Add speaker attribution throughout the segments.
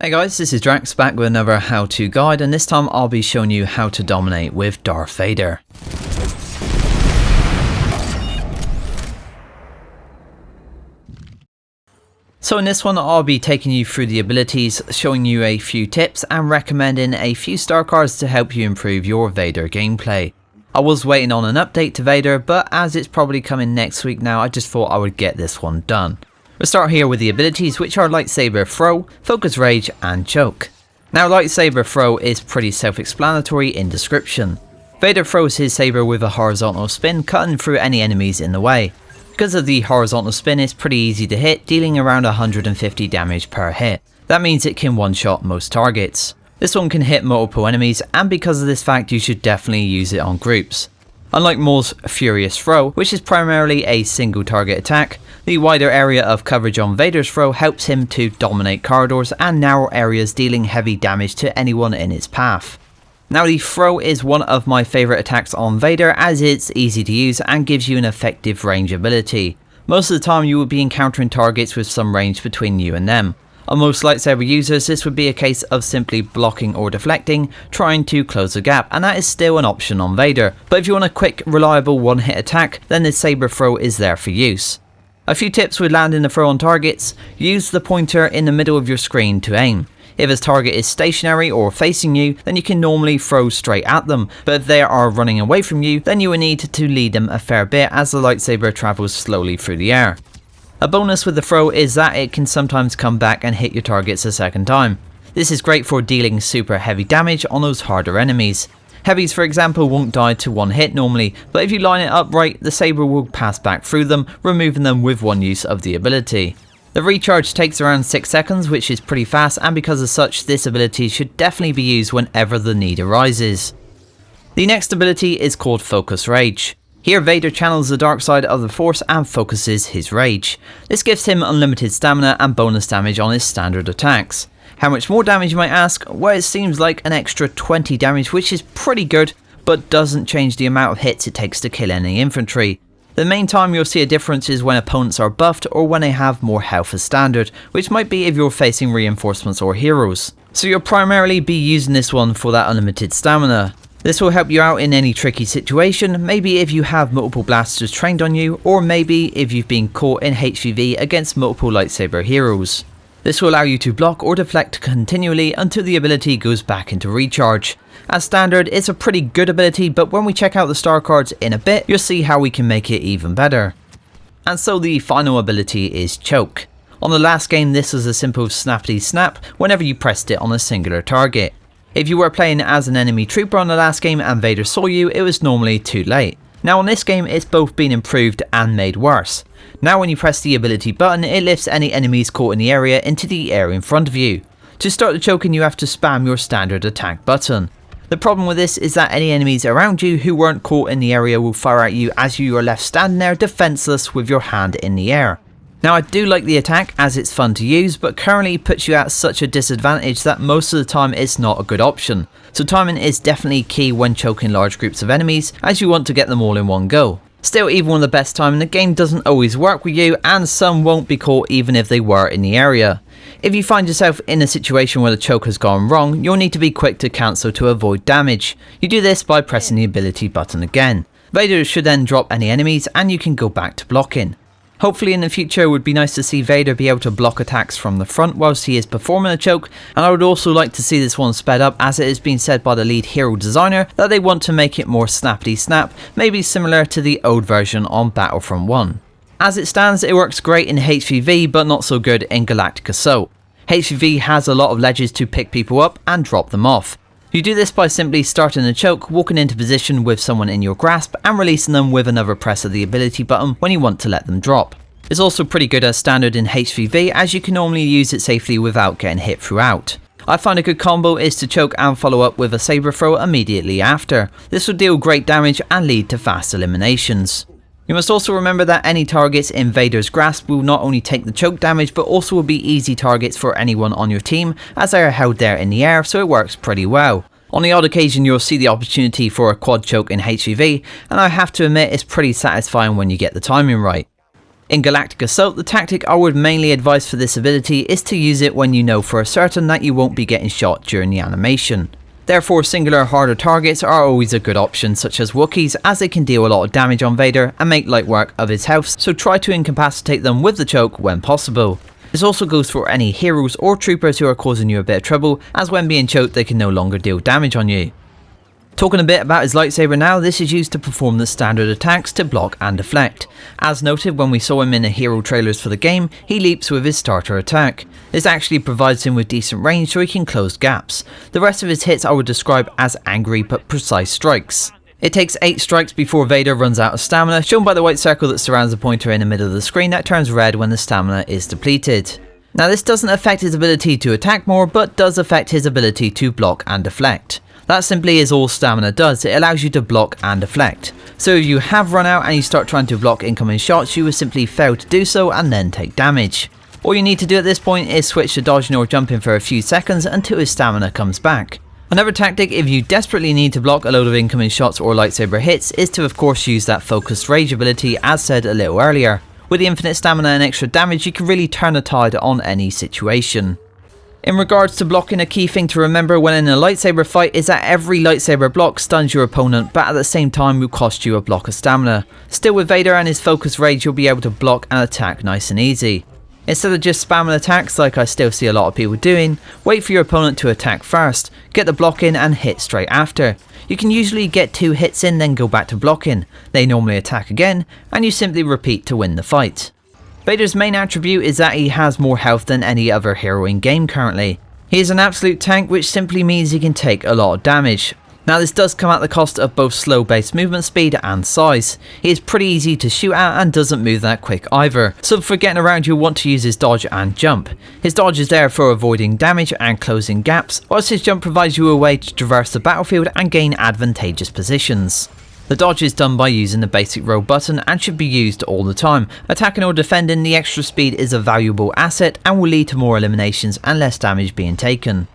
Speaker 1: Hey guys, this is Drax back with another how-to guide, and this time I'll be showing you how to dominate with Darth Vader. So in this one I'll be taking you through the abilities, showing you a few tips and recommending a few star cards to help you improve your Vader gameplay. I was waiting on an update to Vader, but as it's probably coming next week now, I just thought I would get this one done. We'll start here with the abilities, which are Lightsaber Throw, Focus Rage and Choke. Now Lightsaber Throw is pretty self-explanatory in description. Vader throws his saber with a horizontal spin, cutting through any enemies in the way. Because of the horizontal spin, it's pretty easy to hit, dealing around 150 damage per hit. That means it can one-shot most targets. This one can hit multiple enemies, and because of this fact you should definitely use it on groups. Unlike Maul's Furious Throw, which is primarily a single target attack, the wider area of coverage on Vader's throw helps him to dominate corridors and narrow areas, dealing heavy damage to anyone in its path. Now the throw is one of my favourite attacks on Vader, as it's easy to use and gives you an effective range ability. Most of the time you will be encountering targets with some range between you and them. On most lightsaber users, this would be a case of simply blocking or deflecting, trying to close the gap, and that is still an option on Vader. But if you want a quick, reliable one-hit attack, then the saber throw is there for use. A few tips with landing the throw on targets: use the pointer in the middle of your screen to aim. If his target is stationary or facing you, then you can normally throw straight at them, but if they are running away from you, then you will need to lead them a fair bit as the lightsaber travels slowly through the air. A bonus with the throw is that it can sometimes come back and hit your targets a second time. This is great for dealing super heavy damage on those harder enemies. Heavies, for example, won't die to one hit normally, but if you line it up right, the saber will pass back through them, removing them with one use of the ability. The recharge takes around 6 seconds, which is pretty fast, and because of such, this ability should definitely be used whenever the need arises. The next ability is called Focus Rage. Here Vader channels the dark side of the Force and focuses his rage. This gives him unlimited stamina and bonus damage on his standard attacks. How much more damage, you might ask? Well, it seems like an extra 20 damage, which is pretty good, but doesn't change the amount of hits it takes to kill any infantry. The main time you'll see a difference is when opponents are buffed or when they have more health as standard, which might be if you're facing reinforcements or heroes. So you'll primarily be using this one for that unlimited stamina. This will help you out in any tricky situation, maybe if you have multiple blasters trained on you, or maybe if you've been caught in HVV against multiple lightsaber heroes. This will allow you to block or deflect continually until the ability goes back into recharge. As standard, it's a pretty good ability, but when we check out the star cards in a bit, you'll see how we can make it even better. And so the final ability is Choke. On the last game, this was a simple snappity snap whenever you pressed it on a singular target. If you were playing as an enemy trooper on the last game and Vader saw you, it was normally too late. Now on this game, it's both been improved and made worse. Now when you press the ability button, it lifts any enemies caught in the area into the air in front of you. To start the choking, you have to spam your standard attack button. The problem with this is that any enemies around you who weren't caught in the area will fire at you as you are left standing there defenseless with your hand in the air. Now I do like the attack as it's fun to use, but currently puts you at such a disadvantage that most of the time it's not a good option. So timing is definitely key when choking large groups of enemies, as you want to get them all in one go. Still, even with the best timing, the game doesn't always work with you, and some won't be caught even if they were in the area. If you find yourself in a situation where the choke has gone wrong, you'll need to be quick to cancel to avoid damage. You do this by pressing the ability button again. Vader should then drop any enemies and you can go back to blocking. Hopefully in the future it would be nice to see Vader be able to block attacks from the front whilst he is performing a choke, and I would also like to see this one sped up, as it has been said by the lead hero designer that they want to make it more snappity snap, maybe similar to the old version on Battlefront 1. As it stands, it works great in HVV but not so good in Galactic Assault. HVV has a lot of ledges to pick people up and drop them off. You do this by simply starting a choke, walking into position with someone in your grasp and releasing them with another press of the ability button when you want to let them drop. It's also pretty good as standard in HVV, as you can normally use it safely without getting hit throughout. I find a good combo is to choke and follow up with a saber throw immediately after. This will deal great damage and lead to fast eliminations. You must also remember that any targets in Vader's grasp will not only take the choke damage, but also will be easy targets for anyone on your team, as they are held there in the air, so it works pretty well. On the odd occasion you'll see the opportunity for a quad choke in HVV, and I have to admit it's pretty satisfying when you get the timing right. In Galactic Assault, the tactic I would mainly advise for this ability is to use it when you know for a certain that you won't be getting shot during the animation. Therefore, singular harder targets are always a good option, such as Wookiees, as they can deal a lot of damage on Vader and make light work of his health, so try to incapacitate them with the choke when possible. This also goes for any heroes or troopers who are causing you a bit of trouble, as when being choked they can no longer deal damage on you. Talking a bit about his lightsaber now, this is used to perform the standard attacks to block and deflect. As noted when we saw him in the hero trailers for the game, he leaps with his starter attack. This actually provides him with decent range so he can close gaps. The rest of his hits I would describe as angry but precise strikes. It takes 8 strikes before Vader runs out of stamina, shown by the white circle that surrounds the pointer in the middle of the screen that turns red when the stamina is depleted. Now this doesn't affect his ability to attack more, but does affect his ability to block and deflect. That simply is all stamina does, it allows you to block and deflect. So if you have run out and you start trying to block incoming shots, you will simply fail to do so and then take damage. All you need to do at this point is switch to dodging or jumping for a few seconds until his stamina comes back. Another tactic if you desperately need to block a load of incoming shots or lightsaber hits is to of course use that focused rage ability as said a little earlier. With the infinite stamina and extra damage you can really turn the tide on any situation. In regards to blocking, a key thing to remember when in a lightsaber fight is that every lightsaber block stuns your opponent, but at the same time will cost you a block of stamina. Still, with Vader and his focus rage you'll be able to block and attack nice and easy. Instead of just spamming attacks like I still see a lot of people doing, wait for your opponent to attack first, get the block in and hit straight after. You can usually get 2 hits in then go back to blocking, they normally attack again, and you simply repeat to win the fight. Vader's main attribute is that he has more health than any other hero in game currently. He is an absolute tank, which simply means he can take a lot of damage. Now this does come at the cost of both slow base movement speed and size. He is pretty easy to shoot at and doesn't move that quick either, so for getting around you'll want to use his dodge and jump. His dodge is there for avoiding damage and closing gaps, whilst his jump provides you a way to traverse the battlefield and gain advantageous positions. The dodge is done by using the basic row button and should be used all the time. Attacking or defending, the extra speed is a valuable asset and will lead to more eliminations and less damage being taken.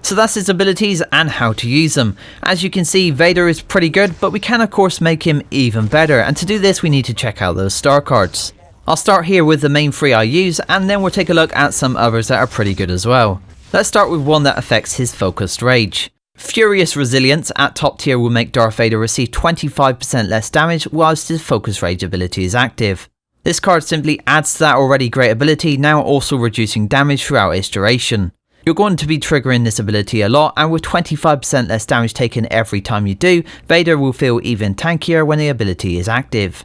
Speaker 1: So that's his abilities and how to use them. As you can see, Vader is pretty good, but we can of course make him even better, and to do this we need to check out those star cards. I'll start here with the main 3 I use and then we'll take a look at some others that are pretty good as well. Let's start with one that affects his focused rage. Furious Resilience at top tier will make Darth Vader receive 25% less damage whilst his focus rage ability is active. This card simply adds to that already great ability, now also reducing damage throughout its duration. You're going to be triggering this ability a lot, and with 25% less damage taken every time you do, Vader will feel even tankier when the ability is active.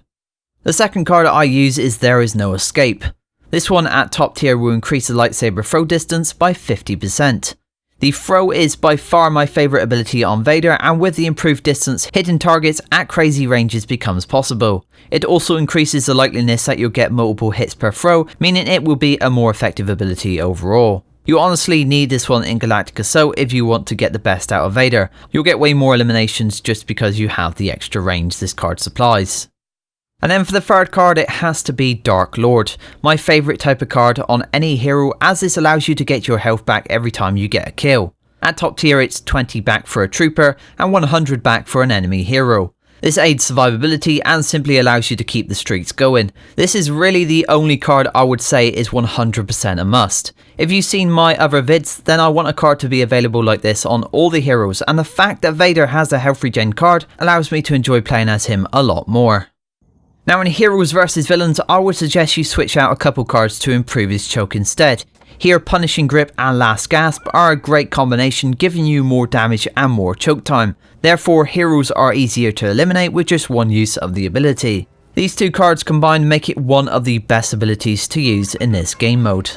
Speaker 1: The second card I use is There Is No Escape. This one at top tier will increase the lightsaber throw distance by 50%. The throw is by far my favourite ability on Vader, and with the improved distance, hitting targets at crazy ranges becomes possible. It also increases the likeliness that you'll get multiple hits per throw, meaning it will be a more effective ability overall. You honestly need this one in Galactic Assault if you want to get the best out of Vader. You'll get way more eliminations just because you have the extra range this card supplies. And then for the third card it has to be Dark Lord, my favourite type of card on any hero, as this allows you to get your health back every time you get a kill. At top tier it's 20 back for a trooper and 100 back for an enemy hero. This aids survivability and simply allows you to keep the streaks going. This is really the only card I would say is 100% a must. If you've seen my other vids, then I want a card to be available like this on all the heroes, and the fact that Vader has a health regen card allows me to enjoy playing as him a lot more. Now in Heroes vs Villains, I would suggest you switch out a couple cards to improve his choke instead. Here Punishing Grip and Last Gasp are a great combination, giving you more damage and more choke time. Therefore heroes are easier to eliminate with just one use of the ability. These 2 cards combined make it one of the best abilities to use in this game mode.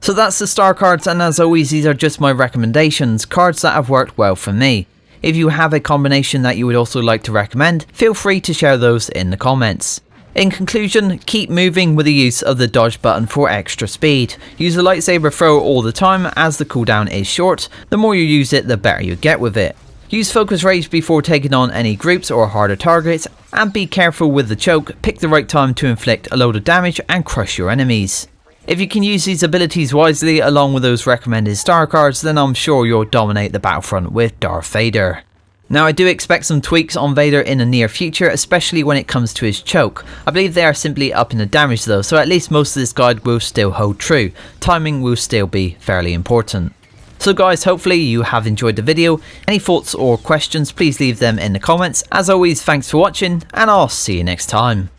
Speaker 1: So that's the star cards, and as always these are just my recommendations, cards that have worked well for me. If you have a combination that you would also like to recommend, feel free to share those in the comments. In conclusion, keep moving with the use of the dodge button for extra speed. Use the lightsaber throw all the time as the cooldown is short. The more you use it, the better you get with it. Use focus rage before taking on any groups or harder targets, and be careful with the choke. Pick the right time to inflict a load of damage and crush your enemies. If you can use these abilities wisely along with those recommended star cards, then I'm sure you'll dominate the Battlefront with Darth Vader. Now I do expect some tweaks on Vader in the near future, especially when it comes to his choke. I believe they are simply upping the damage though, so at least most of this guide will still hold true. Timing will still be fairly important. So guys, hopefully you have enjoyed the video. Any thoughts or questions, please leave them in the comments. As always, thanks for watching, and I'll see you next time.